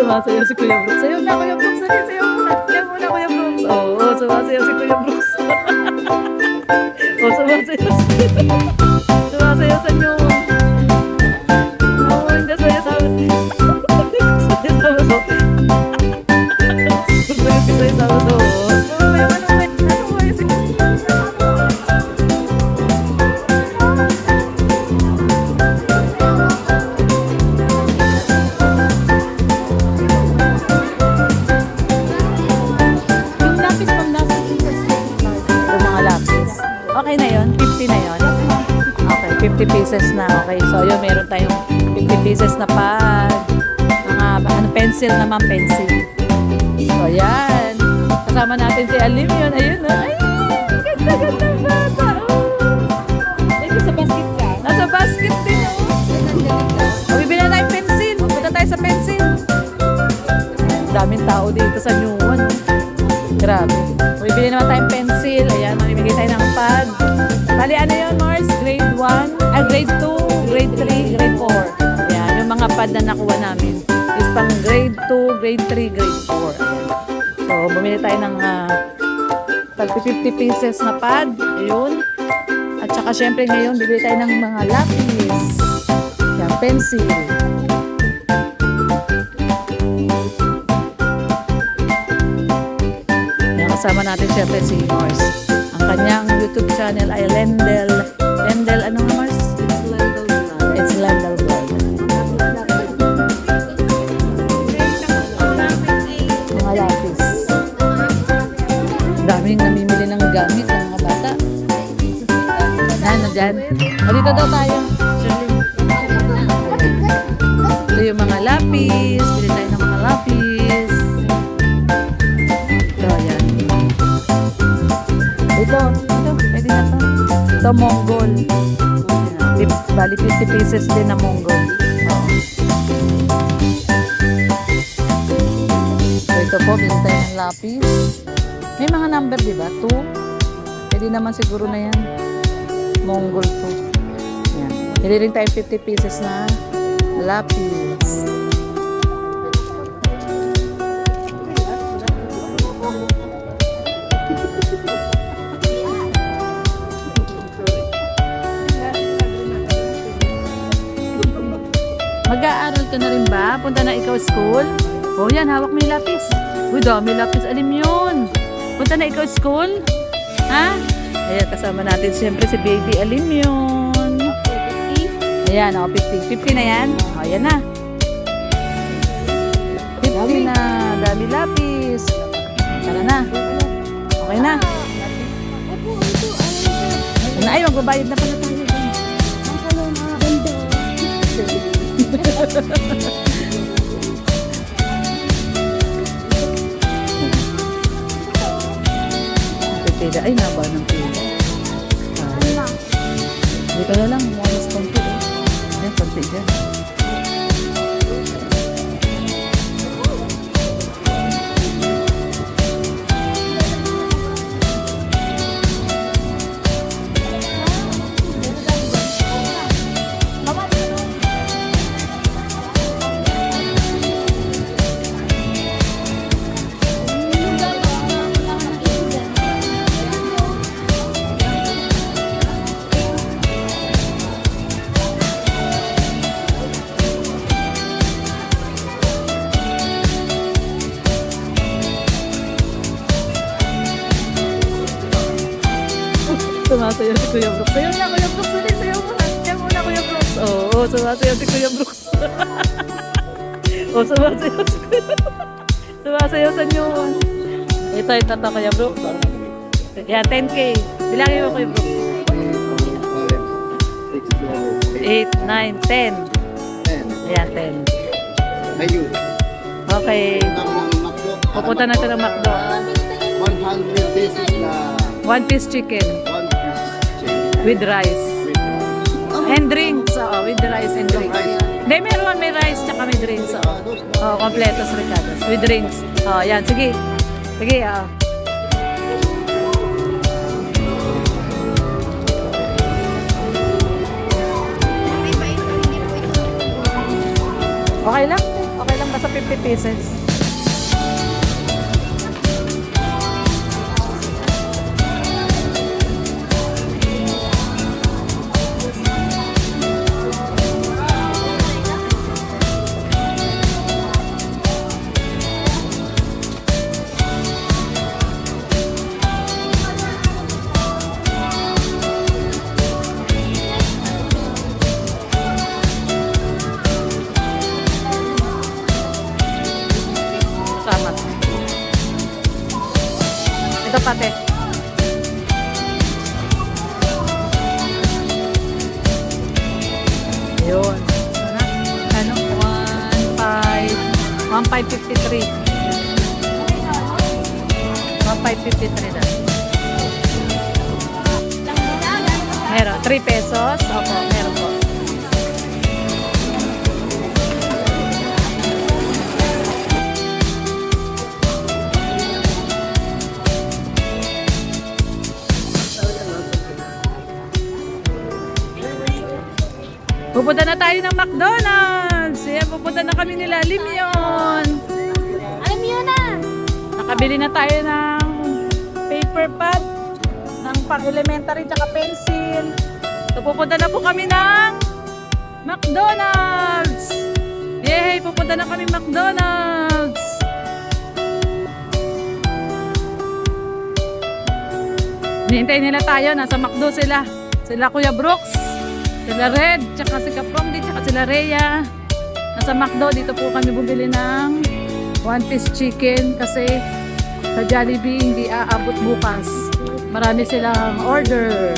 Sumasayaw si Kuya Brooks. Sayaw na, Kuya Brooks. Sayaw muna. Sayaw muna, Kuya Brooks. Oo, sumasayaw si Kuya Brooks. Oo, sumasayaw si Kuya Brooks. Sumasayaw sa inyo. Oo, hindi sayaw. Okay na yun? 50 na yun? Okay, 50 pieces na. Okay, so yun, meron tayong 50 pieces na pad. Mga pencil naman, pencil. So yan. Kasama natin si Alim yun. Ayun na. Ay, ganda bata. Sa basket ka. Nasa basket din. Oh, bibili na tayong pencil. Punta tayo sa pencil. Daming tao dito sa New One. Grabe. Bibili naman tayong pencil. Ayan, mamimigay tayo ng pad. Bali, ano yun, Mars? Grade 1, grade 2, grade 3, grade 4. Ayan, yung mga pad na nakuha namin is pang grade 2, grade 3, grade 4. Ayan. So, bumili tayo ng 50 pieces na pad. Ayun. At saka, syempre, ngayon, bibili tayo ng mga lapis. Ayan, pencil. Kasama natin syempre si Mars. Ang kanyang YouTube channel ay Lendel. Lendel, ano nga Mars? It's Lendel Vlog. Mga lapis. Daming namimili ng gamit ng mga bata. Ano dyan? O dito daw tayo. Ito yung mga lapis. Bili tayo ng mga lapis. Ito, pwede na to. Ito, Mongol. Bali, 50 pieces din na Mongol. So, ito po, bili tayo ng lapis. May mga number, di ba? 2. Pwede naman siguro na yan. Mongol 2. Yan. Bili rin tayo 50 pieces na lapis. Mag-aaral ka na rin ba? Punta na ikaw school? O yan, hawak mo yung lapis. Uy, dami lapis. Alim yun. Punta na ikaw school? Ha? Ayan, kasama natin siyempre si Baby Alim yun. Ayan, o, 50. 50 na yan? O, ayan na. 50 na. Dami lapis. Tara na. Okay na. Ay, magbabayad na pala tayo. Pila. Ay, naba ng pila. Dito na lang. Mas konti. Ayan, konti dyan. Sumasayaw si Kuya Brooks. Sayaw na, Kuya Brooks. Sayaw muna. Sayaw muna, Kuya Brooks. Oo, sumasayaw si Kuya Brooks. Oo, sumasayaw si Kuya Brooks. Sumasayaw sa inyo. Ito, Kuya Brooks. Yan, 10K. Bilangin mo, Kuya Brooks. 8, 9, 10. Ayan, 10. Ayun. Okay. Pupunta na ito ng McDo. 100 pesos na 1 piece chicken. 1 piece chicken. With rice. And drinks. Oo, with rice and drinks. Hindi, meron. May rice tsaka may drinks. Oo, kompletos ricados. With drinks. Oo, yan. Sige. Sige, oo. Okay lang. Okay lang. Basta 50 pieces. Salamat. Ito pati. Ayun. Ano? 1,553. 1,553 na. Meron. 3 pesos. Opo, meron po. Pupunta na tayo ng McDonald's. Ayan, pupunta na kami nila Limyon. Alam na! Nakabili na tayo ng paper pad, ng pang-elementary tsaka pencil. So, pupunta na po kami ng McDonald's. Yay! Pupunta na kami McDonald's. Hinihintay nila tayo. Nasa McDo sila. Sila Kuya Brooks. Sila Red, tsaka si Kaprongdi, tsaka sila Rhea. Nasa McDo, dito po kami bumili ng one-piece chicken kasi sa Jollibee hindi aabot bukas. Marami silang order.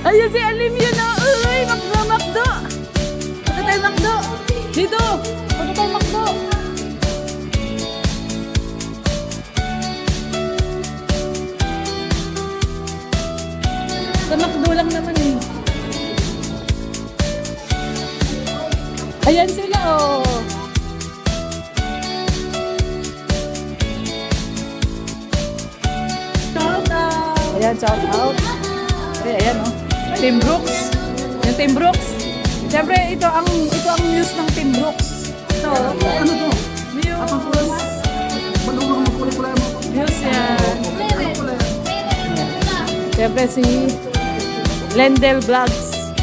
Ayun si Alim yun na! Uy! McDo! Punta tayo McDo! Dito! Punta tayo McDo! Sa McDo lang naman eh. Ayan sila oh. Shout out. Ayan, shout out. Ayan oh. Team Brooks. Yung Team Brooks. Siyempre ito ang news ng Team Brooks. Ito. Ano to? News. News yan. Siyempre si Lendel Vlogs.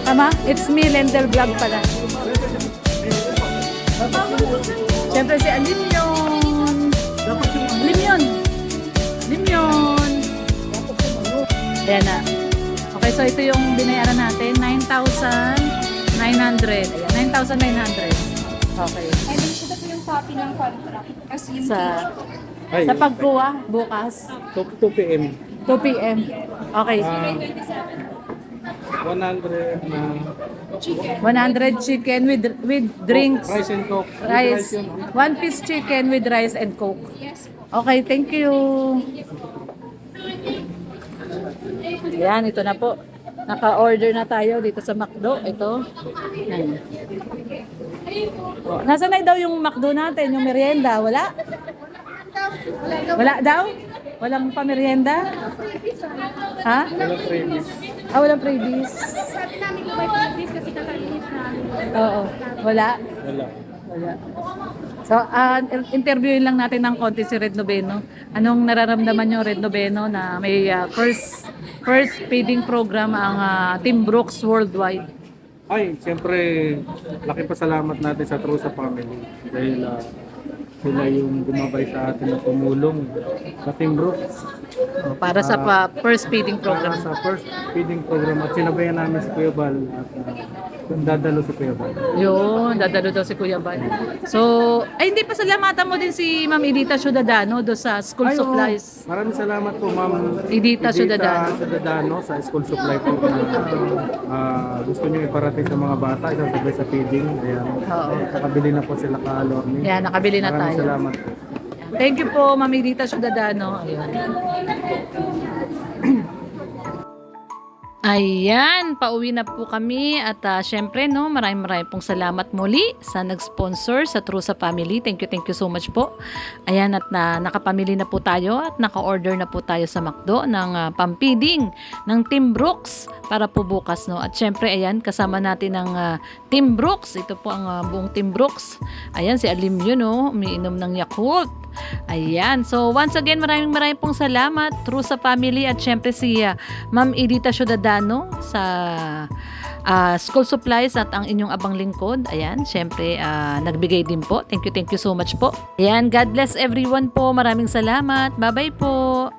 Tama? It's me, Lendel Vlog pala. Siyempre si Alimyon. Limyon. Ayan na. Okay, so ito yung binayaran natin. 9,900. Ayan, 9,900. Okay. Ay, dito po yung copy ng contract. Kasi yung Sa pagkuha, bukas. 2 p.m. 2 p.m. Okay. 100 na 100 chicken with drinks. rice and coke. Rice. One piece chicken with rice and coke. Okay, thank you. Yan, ito na po. Naka-order na tayo dito sa McDo. Ito. Yan. Oh, nasaan na daw yung McDo natin, yung merienda? Wala? Wala daw? Walang pamerienda? Ha? Walang freebies. Ah, walang freebies. sabi namin kung may freebies kasi kakainit namin. Oo. Wala? Wala. Wala. So, interviewin lang natin ng konti si Red Noveno. Anong nararamdaman yung Red Noveno na may first feeding program ang Team Brooks Worldwide? Ay, siyempre, laking pasalamat natin sa True sa Family. Dahil sila yung gumabay sa atin na tumulong sa Team Brooks. Para sa first feeding program. Para sa first feeding program at sinabayan namin si Kuya Bal at dadalo si Kuya Bal. Yun, dadalo daw si Kuya Bal. So, ay hindi pa salamatan mo din si Ma'am Edita Ciudadano do sa school Ay, oo. supplies. Maraming salamat po, Ma'am Edita Ciudadano. Ciudadano sa school supply po na gusto niyo iparating sa mga bata, isasabay sa feeding. Ayan. Oo. Nakabili na po sila ka-Lorne. Yan, nakabili na Maraming tayo. salamat po. Thank you po, Ma'am Edita Ciudadano. Ayun. Ayan, pauwi na po kami at syempre no, maraming pong salamat muli sa nag-sponsor sa True sa Family. Thank you so much po. Ayan at nakapamili na po tayo at naka-order na po tayo sa McDo ng pampiding ng Team Brooks para po bukas no. At syempre ayan, kasama natin ang Team Brooks. Ito po ang buong Team Brooks. Ayan si Alim yun no, umiinom ng Yakult. Ayan, so once again maraming pong salamat True sa Family at syempre si Ma'am Edita Ciudadano sa school supplies at ang inyong abang lingkod. Ayan, syempre nagbigay din po. Thank you so much po. Ayan, God bless everyone po. Maraming salamat. Bye bye po.